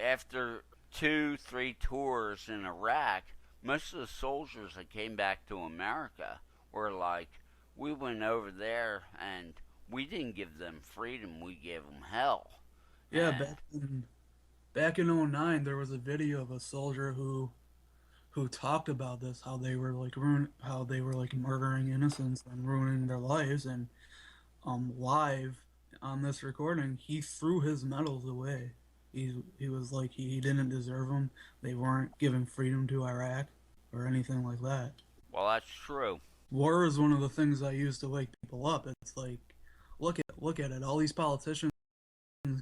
after 2, 3 tours in Iraq, most of the soldiers that came back to America were like, we went over there and we didn't give them freedom, we gave them hell. Yeah, And back in '09, there was a video of a soldier who talked about this, how they were like how they were like murdering innocents and ruining their lives, and live on this recording, he threw his medals away. He was like he didn't deserve them. They weren't giving freedom to Iraq or anything like that. well, that's true. War is one of the things I use to wake people up. It's like look at it. All these politicians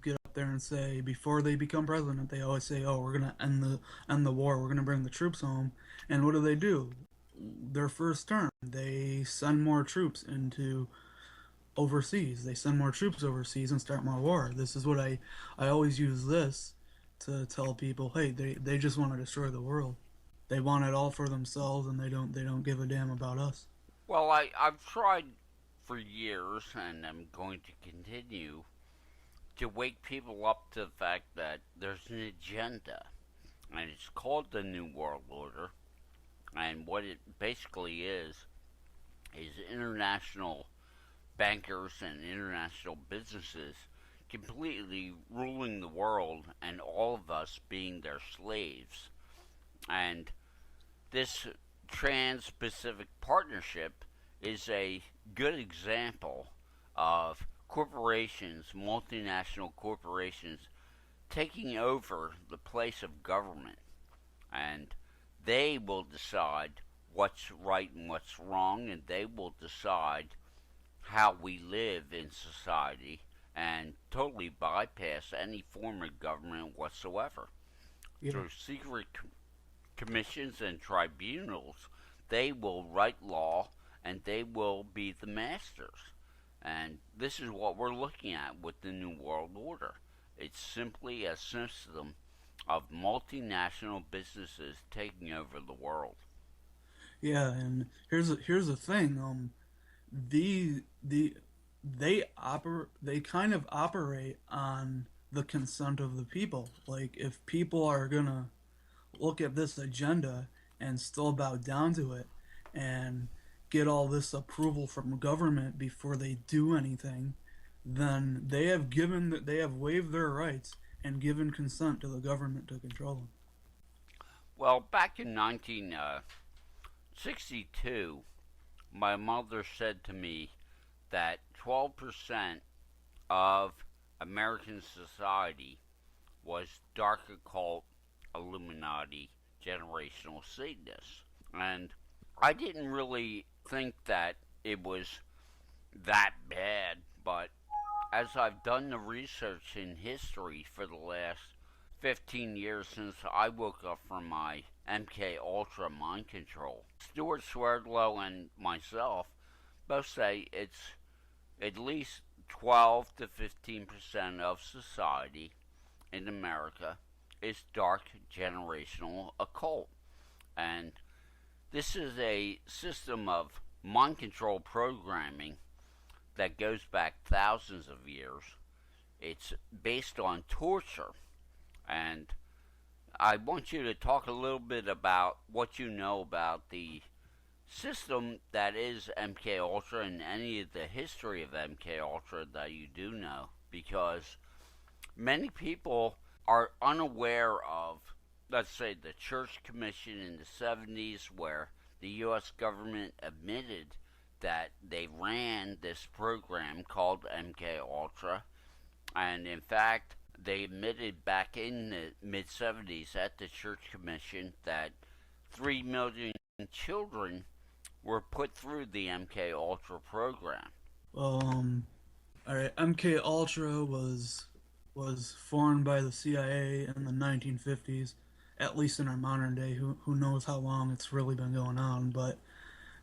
get up there and say before they become president, they always say, "Oh, we're gonna end the war. We're gonna bring the troops home." And what do? Their first term, they send more troops into overseas. They send more troops overseas and start more war. This is what I always use this to tell people, hey, they just want to destroy the world. They want it all for themselves, and they don't give a damn about us. Well, I've tried for years, and I'm going to continue to wake people up to the fact that there's an agenda, and it's called the New World Order. And what it basically is international bankers and international businesses completely ruling the world and all of us being their slaves. And this Trans Pacific Partnership is a good example of corporations, multinational corporations, taking over the place of government. And they will decide what's right and what's wrong, and they will decide how we live in society and totally bypass any form of government whatsoever. Yeah, Through secret commissions and tribunals, they will write law and they will be the masters. And this is what we're looking at with the New World Order. It's simply a system of multinational businesses taking over the world. yeah. And here's the thing. The they kind of operate on the consent of the people. Like if people are gonna look at this agenda and still bow down to it and get all this approval from government before they do anything, then they have waived their rights and given consent to the government to control them. Well, back in 1962, my mother said to me that 12% of American society was dark occult, Illuminati, generational Satanists. And I didn't really think that it was that bad, but as I've done the research in history for the last 15 years since I woke up from my MK Ultra mind control, Stuart Swerdlow and myself both say it's at least 12 to 15% of society in America is dark generational occult. And this is a system of mind control programming that goes back thousands of years. It's based on torture. And I want you to talk a little bit about what you know about the system that is MK Ultra and any of the history of MK Ultra that you do know, because many people are unaware of, let's say, the Church Commission in the 70s, where the U.S. government admitted that they ran this program called MK Ultra, and in fact, they admitted back in the mid 70s at the Church Commission that 3 million children were put through the MK Ultra program. Well, all right, MK Ultra was formed by the CIA in the 1950s, at least in our modern day. Who knows how long it's really been going on, but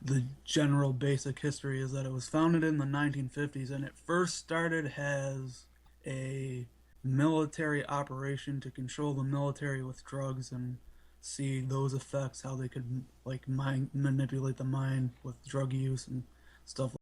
the general basic history is that it was founded in the 1950s, and it first started as a military operation to control the military with drugs and see those effects, how they could like manipulate the mind with drug use and stuff